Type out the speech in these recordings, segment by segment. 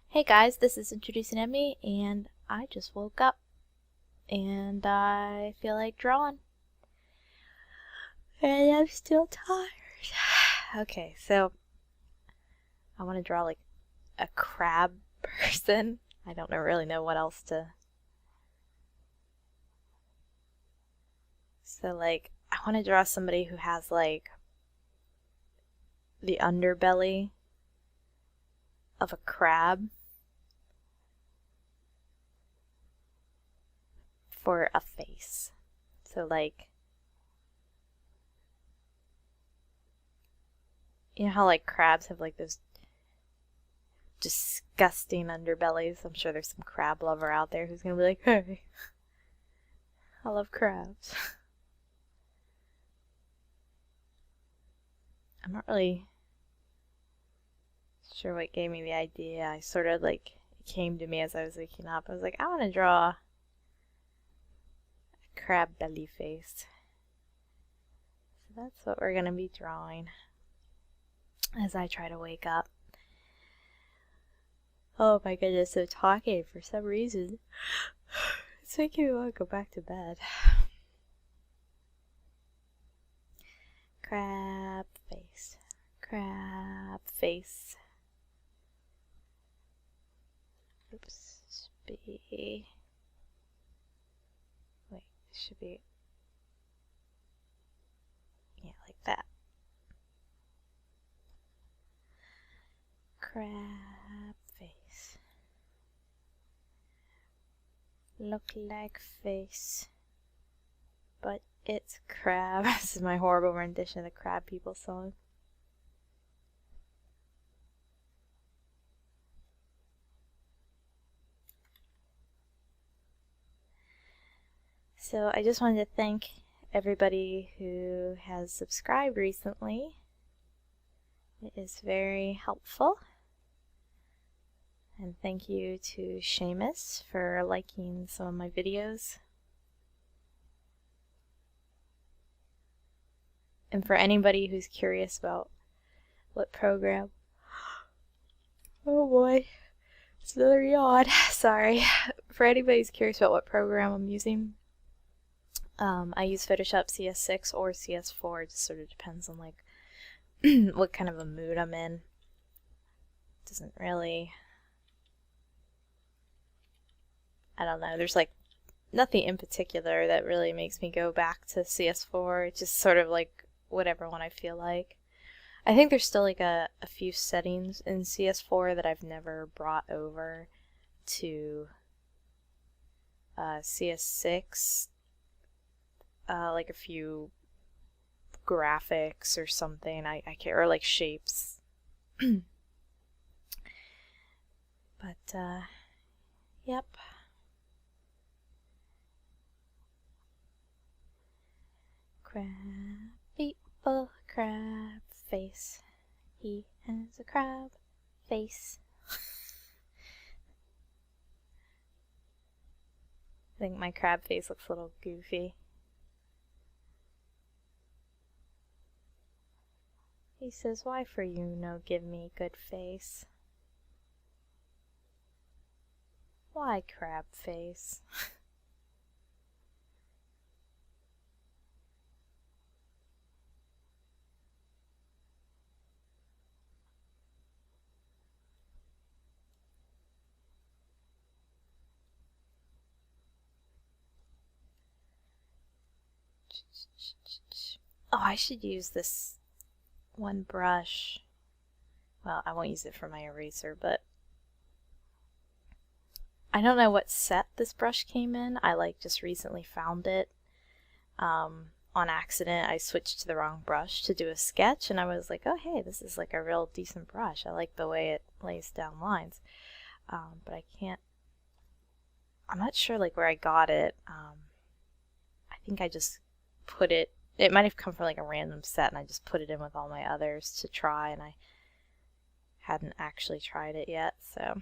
Hey guys, this is IntroducingEmy, and I just woke up and I feel like drawing. And I'm still tired. Okay, so I want to draw like a crab person. I don't really know what else to. So like I want to draw somebody who has like the underbelly of a crab for a face. So like, you know how like crabs have like those disgusting underbellies? I'm sure there's some crab lover out there who's gonna be like, hey, I love crabs. I'm not really sure what gave me the idea. I sort of like, it came to me as I was waking up. I was like, I want to draw a crab belly face. So that's what we're gonna be drawing as I try to wake up. Oh my goodness, so talking for some reason. It's making me want to go back to bed. Crab face. Crab face. Oops. Wait, it should be. Yeah, like that. Crab face. Look like face, but it's crab. This is my horrible rendition of the Crab People song. So I just wanted to thank everybody who has subscribed recently. It is very helpful. And thank you to Seamus for liking some of my videos. And for anybody who's curious about what program... Oh boy, it's another yawn. Sorry. For anybody who's curious about what program I'm using, I use Photoshop CS6 or CS4. It just sort of depends on like what kind of a mood I'm in. Doesn't really... I don't know, there's like nothing in particular that really makes me go back to CS4. It's just sort of like whatever one I feel like. I think there's still like a few settings in CS4 that I've never brought over to CS6. Like a few graphics or something, I can't, or like shapes. But, yep. Crab people, crab face. He has a crab face. I think my crab face looks a little goofy. He says, why for you no give me good face? Why crab face? Oh, I should use this one brush. Well, I won't use it for my eraser, but I don't know what set this brush came in. I like just recently found it on accident. I switched to the wrong brush to do a sketch, and I was like, oh hey, this is like a real decent brush. I like the way it lays down lines. But I can't, I'm not sure like where I got it. I think I just put it, it might have come from like a random set, and I just put it in with all my others to try, and I hadn't actually tried it yet, so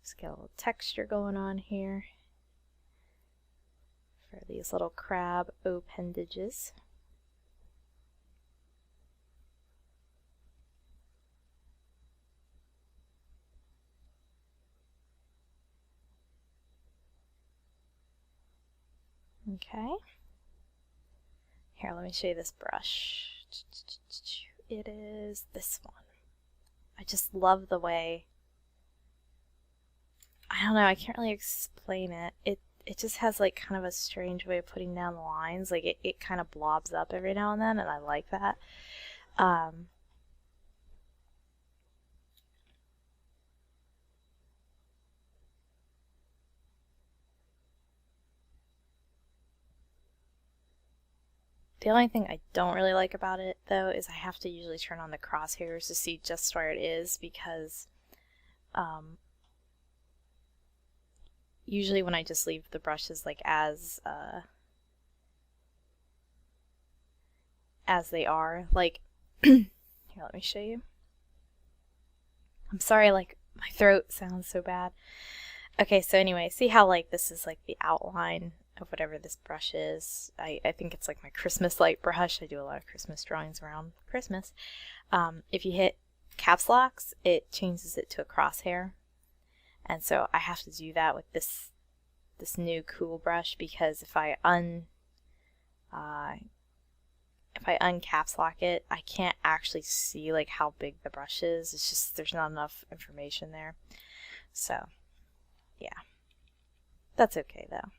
just get a little texture going on here for these little crab appendages. Okay. Here, let me show you this brush. It is this one. I just love the way, I don't know, I can't really explain it. It just has like kind of a strange way of putting down the lines. Like it kind of blobs up every now and then, and I like that. The only thing I don't really like about it, though, is I have to usually turn on the crosshairs to see just where it is, because usually when I just leave the brushes like as they are, like, here, let me show you. I'm sorry, like, my throat sounds so bad. Okay, so anyway, see how like this is like the outline of whatever this brush is. I think it's like my Christmas light brush. I do a lot of Christmas drawings around Christmas. If you hit caps locks, it changes it to a crosshair. And so I have to do that with this new cool brush, because if I uncaps lock it, I can't actually see like how big the brush is. It's just there's not enough information there. So yeah, that's okay though.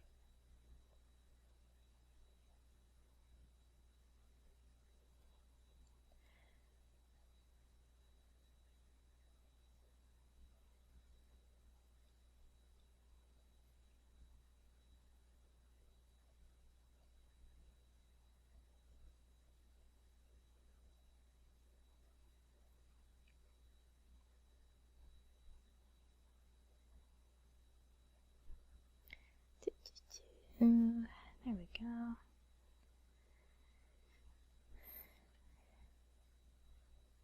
There we go.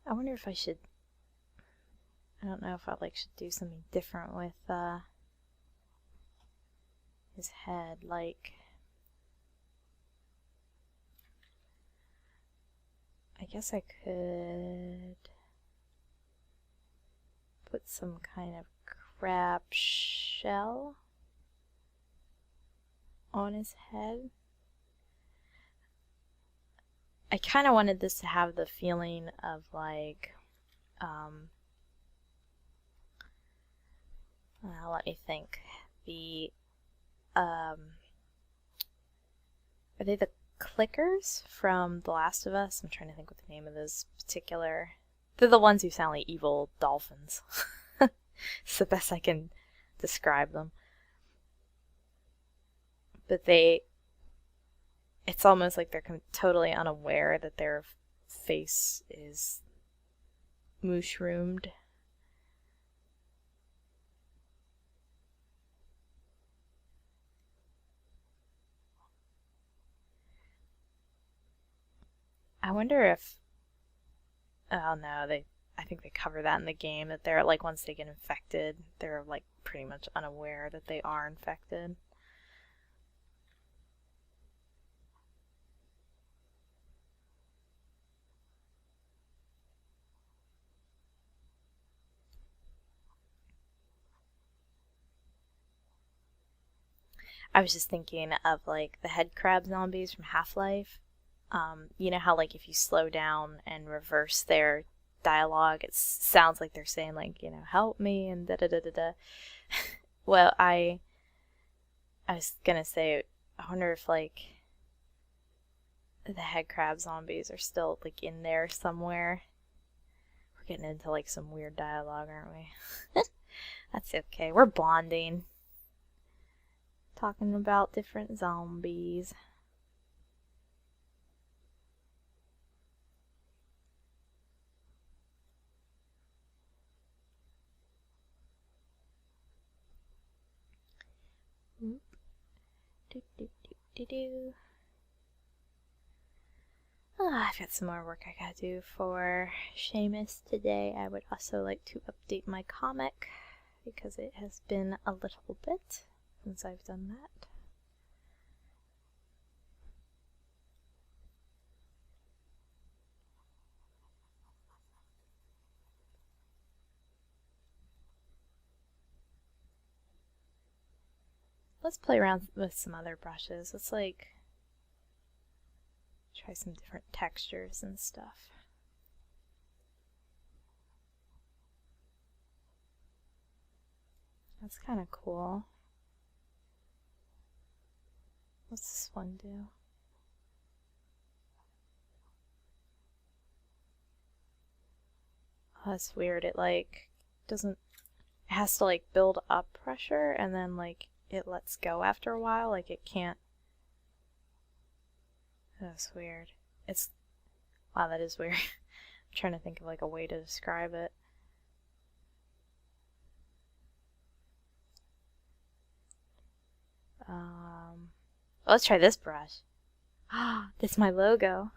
I wonder if I should, I don't know if I like should do something different with his head, like I guess I could put some kind of crab shell on his head. I kind of wanted this to have the feeling of like, let me think. The, are they the clickers from The Last of Us? I'm trying to think what the name of those particular, they're the ones who sound like evil dolphins. It's the best I can describe them. But it's almost like they're totally unaware that their face is mushroomed. I wonder if, oh no, I think they cover that in the game, that they're like, once they get infected, they're like pretty much unaware that they are infected. I was just thinking of like the head crab zombies from Half-Life. You know how like if you slow down and reverse their dialogue, it sounds like they're saying like, you know, help me and da da da da da. Well, I was gonna say, I wonder if like the head crab zombies are still like in there somewhere. We're getting into like some weird dialogue, aren't we? That's okay. We're bonding. Talking about different zombies. Do, do, do, do, do. I've got some more work I gotta do for Seamus today. I would also like to update my comic because it has been a little bit since I've done that. let's play around with some other brushes. Let's like try some different textures and stuff. That's kind of cool. What's this one do? Oh, that's weird. It like doesn't, it has to like build up pressure and then like it lets go after a while. Like it can't. That's weird. It's, wow, that is weird. I'm trying to think of like a way to describe it. Let's try this brush. Ah, that's my logo.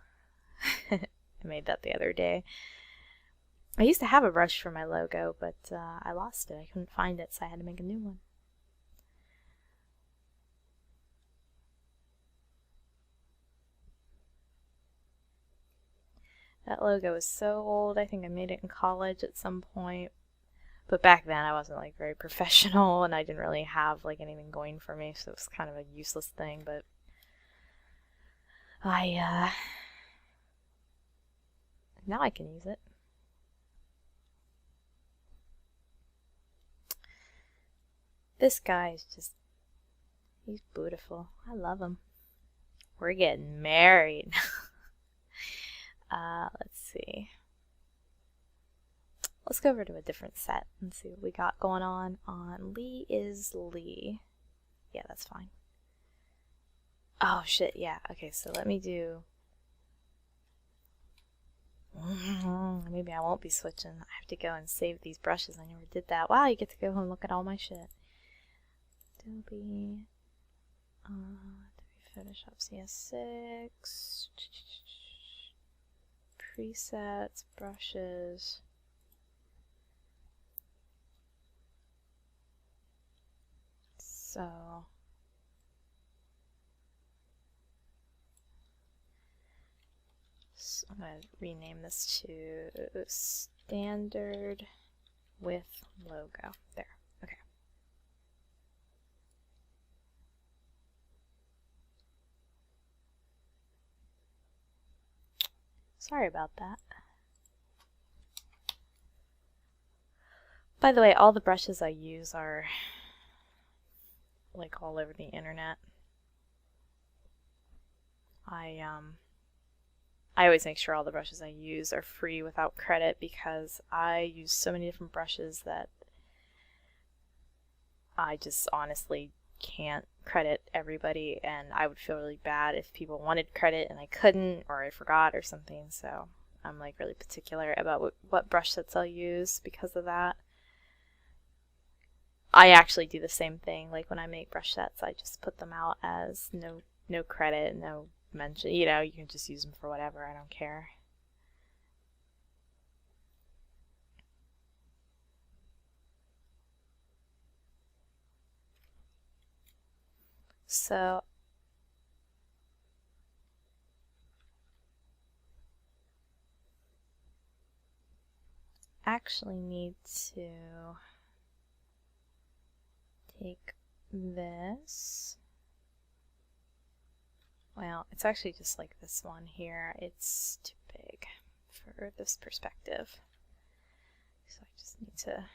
I made that the other day. I used to have a brush for my logo, but I lost it. I couldn't find it, so I had to make a new one. That logo is so old. I think I made it in college at some point. But back then I wasn't like very professional and I didn't really have like anything going for me, so it was kind of a useless thing, but now I can use it. This guy is just, he's beautiful. I love him. We're getting married. Let's see. Let's go over to a different set and see what we got going on Lee is Lee. Yeah, that's fine. Oh shit, yeah. Okay, so let me do... Maybe I won't be switching. I have to go and save these brushes. I never did that. Wow, you get to go and look at all my shit. Adobe Photoshop CS6. Presets, brushes. So I'm going to rename this to Standard with Logo. There. Okay. Sorry about that. By the way, all the brushes I use are like all over the internet. I always make sure all the brushes I use are free without credit because I use so many different brushes that I just honestly can't credit everybody, and I would feel really bad if people wanted credit and I couldn't, or I forgot or something, so I'm like really particular about what brush sets I'll use because of that. I actually do the same thing, like when I make brush sets I just put them out as no credit, no mention, you know, you can just use them for whatever, I don't care. So actually need to take this. Well, it's actually just like this one here. It's too big for this perspective. So I just need to...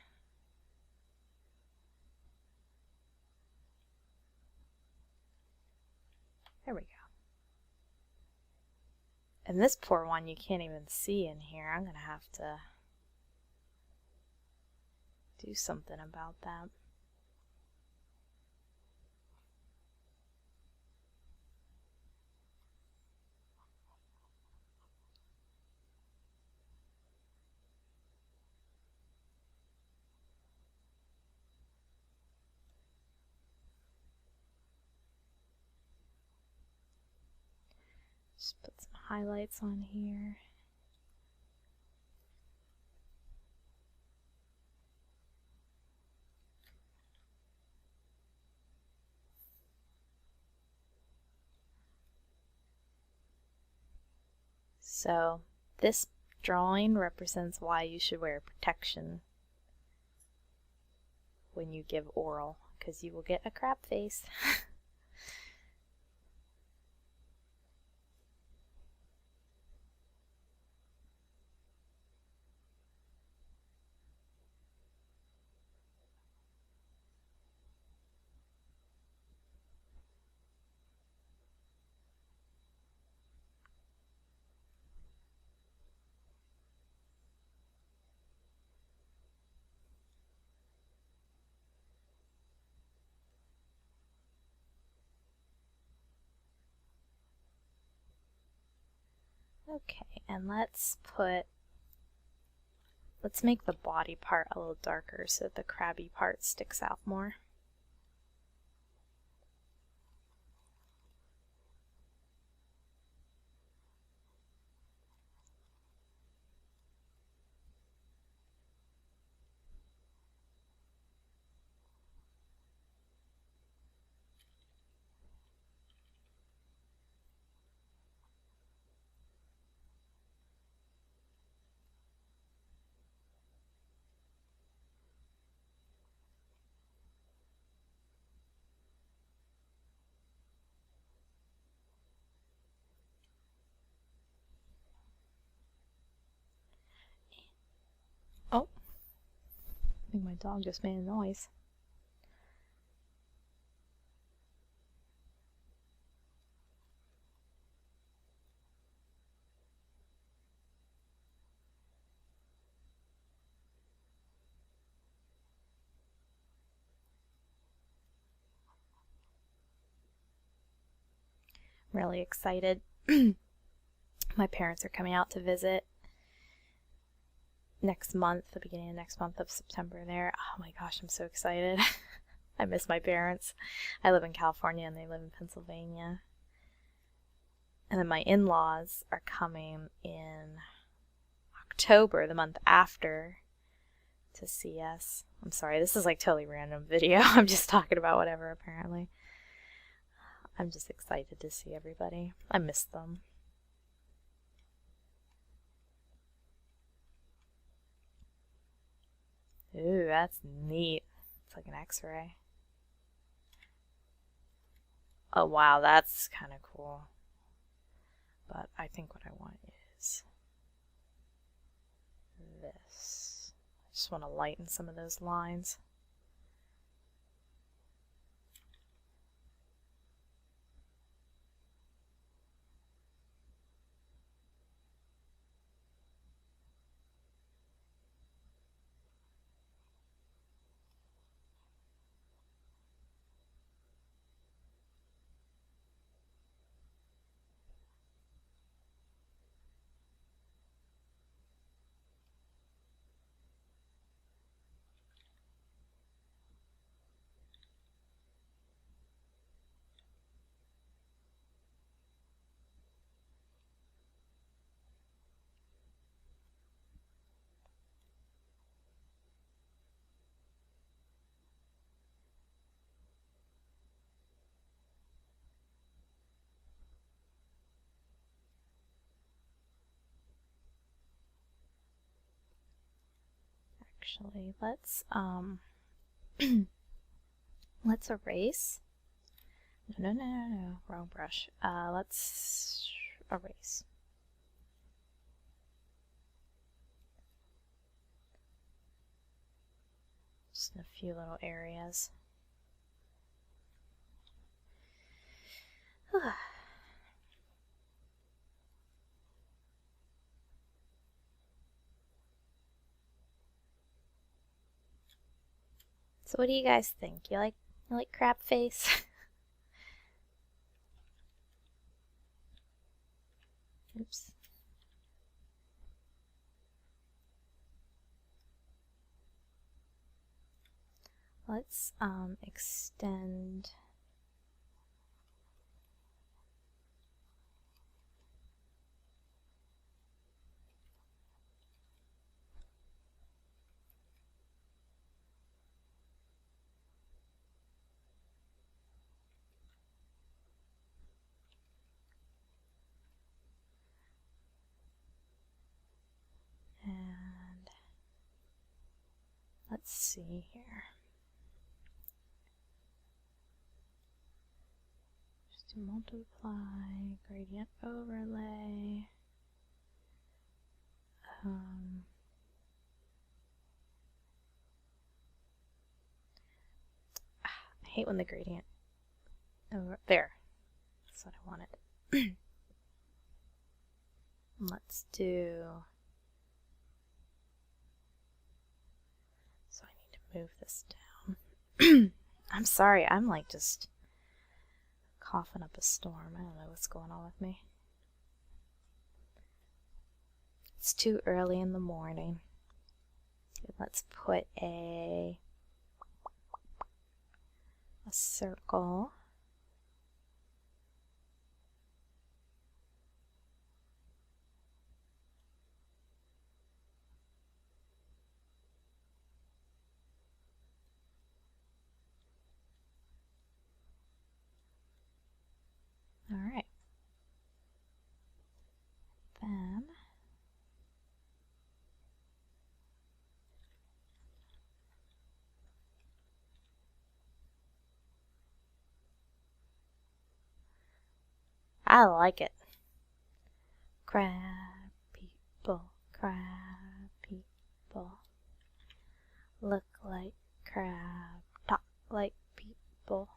There we go. And this poor one you can't even see in here. I'm going to have to do something about that. Just put some highlights on here. So this drawing represents why you should wear protection when you give oral, because you will get a crab face. Okay, and let's make the body part a little darker so that the crabby part sticks out more. Oh, I think my dog just made a noise. I'm really excited. My parents are coming out to visit next month, the beginning of next month of September there. Oh my gosh, I'm so excited. I miss my parents. I live in California and they live in Pennsylvania. And then my in-laws are coming in October, the month after, to see us. I'm sorry, this is like totally random video. I'm just talking about whatever apparently. I'm just excited to see everybody. I miss them. Ooh, that's neat. It's like an X-ray. Oh wow, that's kind of cool. But I think what I want is this. I just want to lighten some of those lines. Actually, let's let's erase. No, wrong brush. Let's erase. Just in a few little areas. So what do you guys think? You like Crabface? Oops. Let's extend and let's see here. to multiply, gradient overlay. I hate when the gradient over there. That's what I wanted. Let's do. So I need to move this down. I'm sorry, I'm like just coughing up a storm. I don't know what's going on with me. It's too early in the morning. Let's put a circle. All right. Then I like it. Crab people, look like crab, talk like people.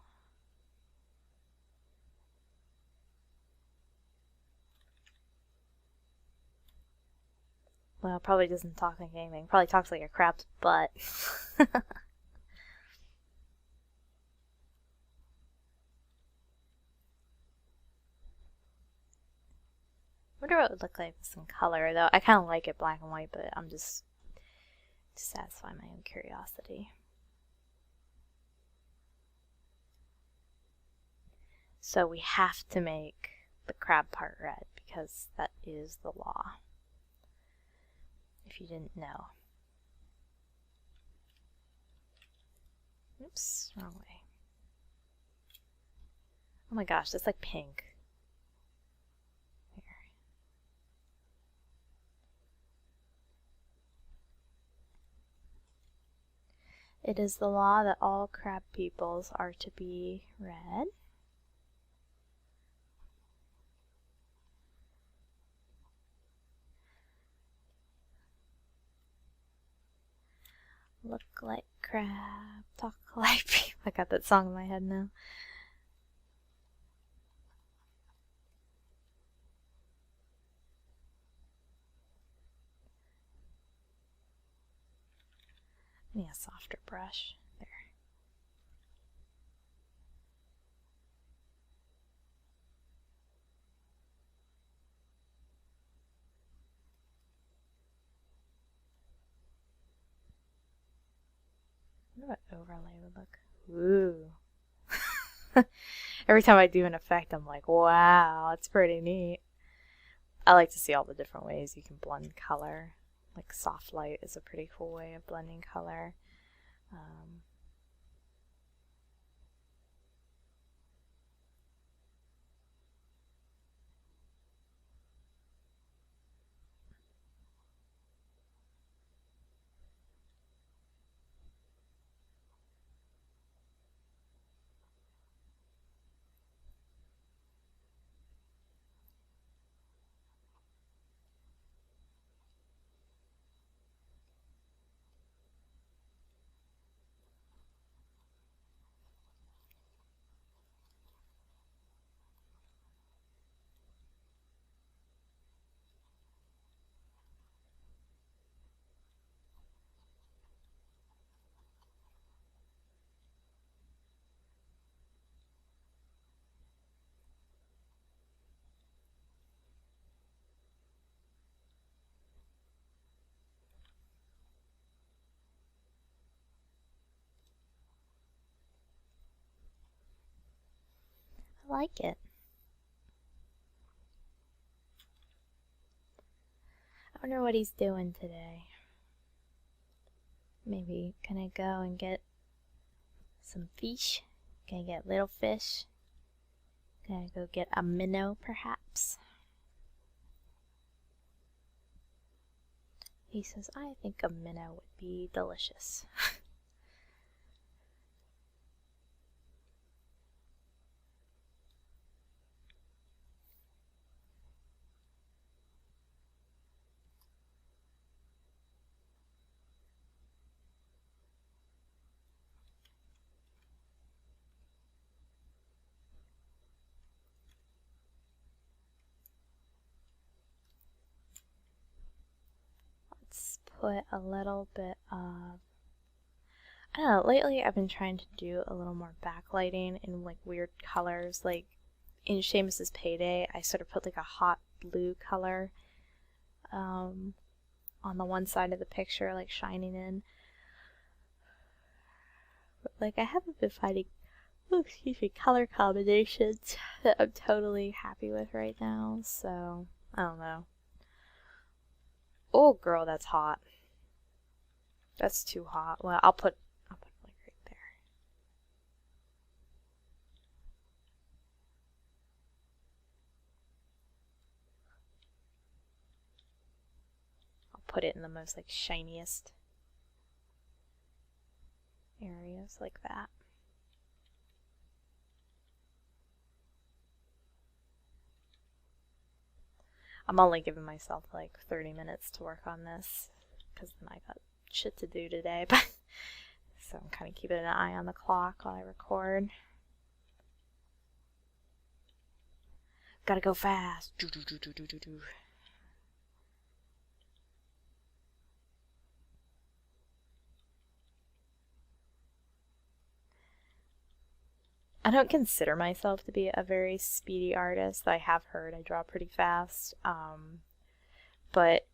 Well, probably doesn't talk like anything. Probably talks like a crab's butt. I wonder what it would look like with some color, though. I kind of like it black and white, but I'm just to satisfy my own curiosity. So we have to make the crab part red because that is the law. If you didn't know. Oops, wrong way. Oh my gosh, that's like pink. It is the law that all crab peoples are to be red. Look like crab, talk like people. I got that song in my head now. I need a softer brush. There. I wonder what overlay would look. Ooh. Every time I do an effect, I'm like, wow, that's pretty neat. I like to see all the different ways you can blend color. Like soft light is a pretty cool way of blending color. I like it. I wonder what he's doing today. Maybe can I go and get some fish? Can I get little fish? Can I go get a minnow perhaps? He says, I think a minnow would be delicious. put a little bit of, I don't know, lately I've been trying to do a little more backlighting in like weird colors. Like in Seamus's Payday, I sort of put like a hot blue color on the one side of the picture, like shining in. But like I haven't been finding, oh, excuse me, color combinations that I'm totally happy with right now, so I don't know. Oh girl, that's hot. That's too hot. Well, I'll put like right there. I'll put it in the most like shiniest areas like that. I'm only giving myself like 30 minutes to work on this because then I got shit to do today, but so I'm kind of keeping an eye on the clock while I record. Gotta go fast. I don't consider myself to be a very speedy artist. I have heard I draw pretty fast, but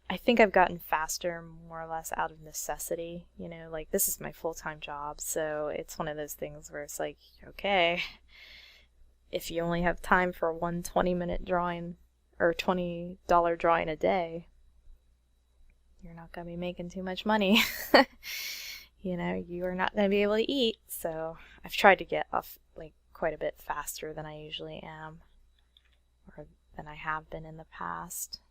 I think I've gotten faster more or less out of necessity. You know, like this is my full-time job, so it's one of those things where it's like, okay, if you only have time for one 20-minute drawing or $20 drawing a day, you're not going to be making too much money. You know, you are not going to be able to eat, so I've tried to get off like quite a bit faster than I usually am, or than I have been in the past.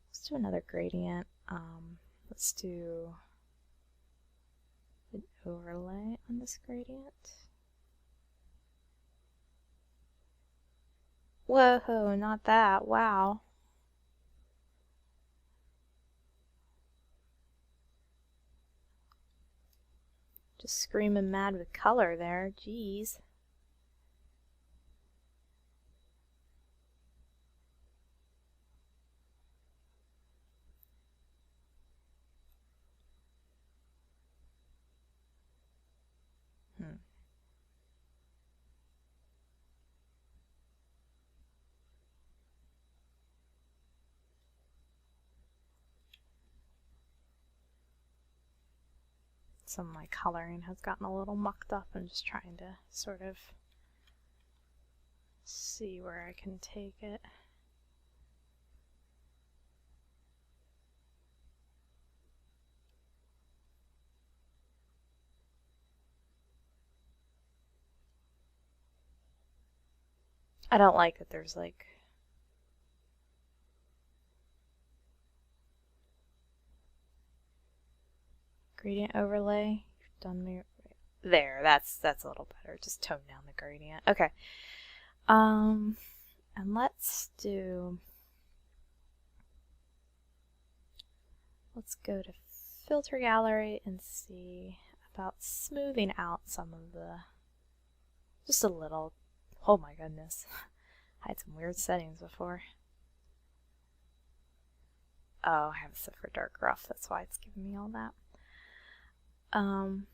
Let's do another gradient. Let's do an overlay on this gradient. Whoa, not that. Wow. Just screaming mad with color there. Jeez. Some of my coloring has gotten a little mucked up. I'm just trying to sort of see where I can take it. I don't like that there's like gradient overlay. Done me there. That's a little better. Just tone down the gradient. Okay. And let's go to filter gallery and see about smoothing out some of the, just a little. Oh my goodness. I had some weird settings before. Oh, I have it set for dark rough. That's why it's giving me all that. I'm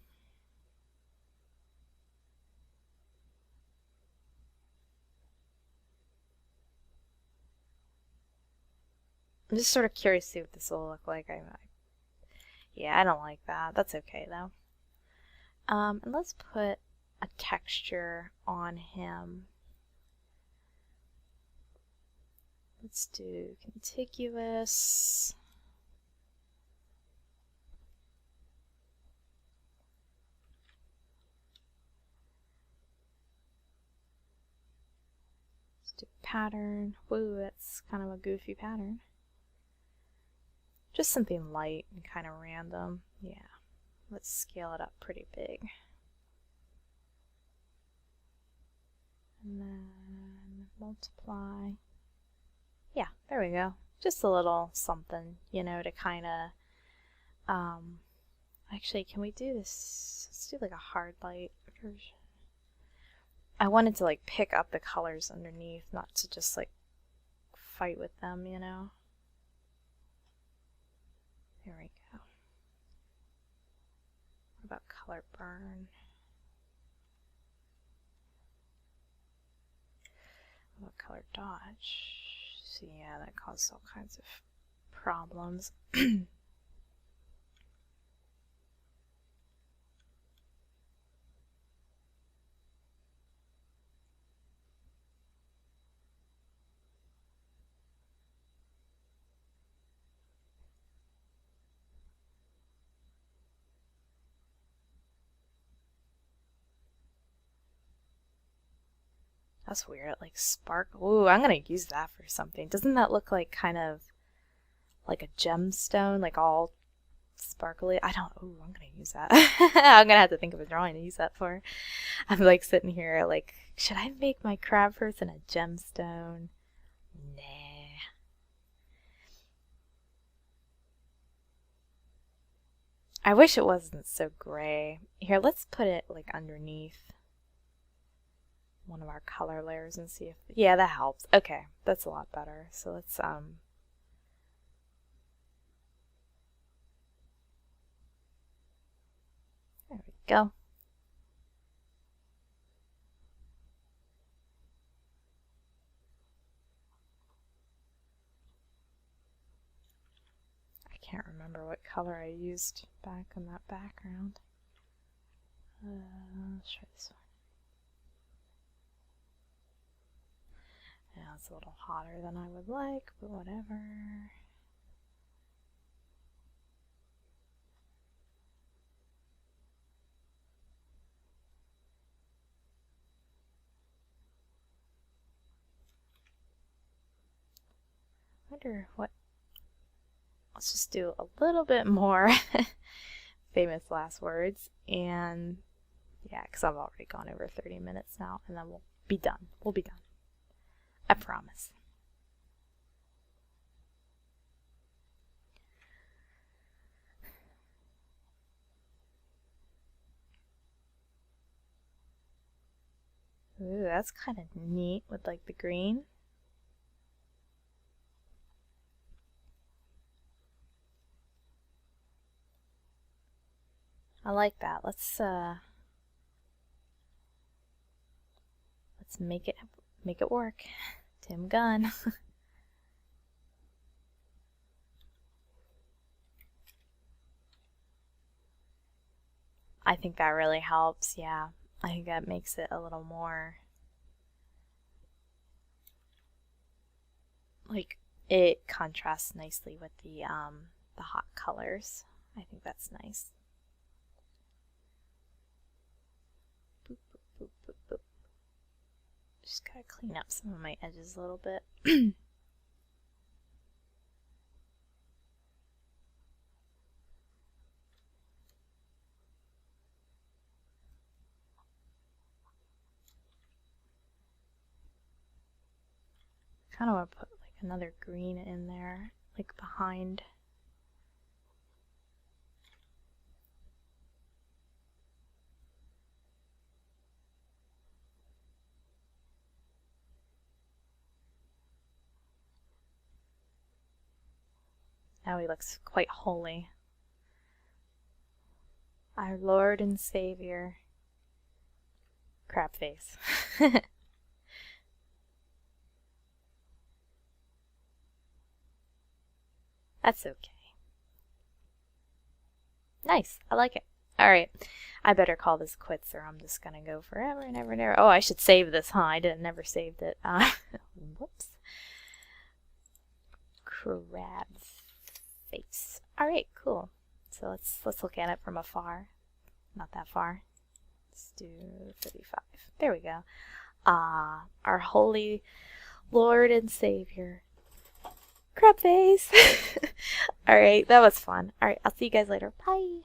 just sort of curious to see what this will look like. Yeah, I don't like that. That's okay though. And let's put a texture on him. Let's do contiguous. Let's do pattern. Whoa, that's kind of a goofy pattern. Just something light and kind of random. Yeah. Let's scale it up pretty big. And then multiply. Yeah, there we go. Just a little something, you know, to kind of Actually, can we do this? Let's do like a hard light version. I wanted to like pick up the colors underneath, not to just like fight with them, you know? There we go. What about color burn? What about color dodge? So yeah, that caused all kinds of problems. That's weird, like sparkle. Ooh, I'm gonna use that for something. Doesn't that look like kind of like a gemstone, like all sparkly? I don't, ooh, I'm gonna use that. I'm gonna have to think of a drawing to use that for. I'm like sitting here like, should I make my Crabface in a gemstone? Nah. I wish it wasn't so gray. Here, let's put it like underneath one of our color layers and see if, yeah, that helps. Okay, that's a lot better. So let's there we go. I can't remember what color I used back in that background. Let's try this one. Yeah, it's a little hotter than I would like, but whatever. I wonder what, let's just do a little bit more famous last words, and yeah, because I've already gone over 30 minutes now, and then we'll be done. We'll be done. I promise. Ooh, that's kind of neat with like the green. I like that. Let's make it work. Tim Gunn. I think that really helps, yeah. I think that makes it a little more like it contrasts nicely with the hot colors. I think that's nice. Boop, boop, boop, boop, boop. Just gotta clean up some of my edges a little bit. Kind of want to put like another green in there, like behind. Now he looks quite holy. Our Lord and Savior, Crabface. That's okay. Nice, I like it. Alright, I better call this quits or I'm just gonna go forever and ever and ever. Oh, I should save this, huh? I never saved it. Whoops. Crabface. Alright, cool. So let's look at it from afar. Not that far. Let's do 35. There we go. Our holy Lord and Savior, Crabface. Alright, that was fun. Alright, I'll see you guys later. Bye.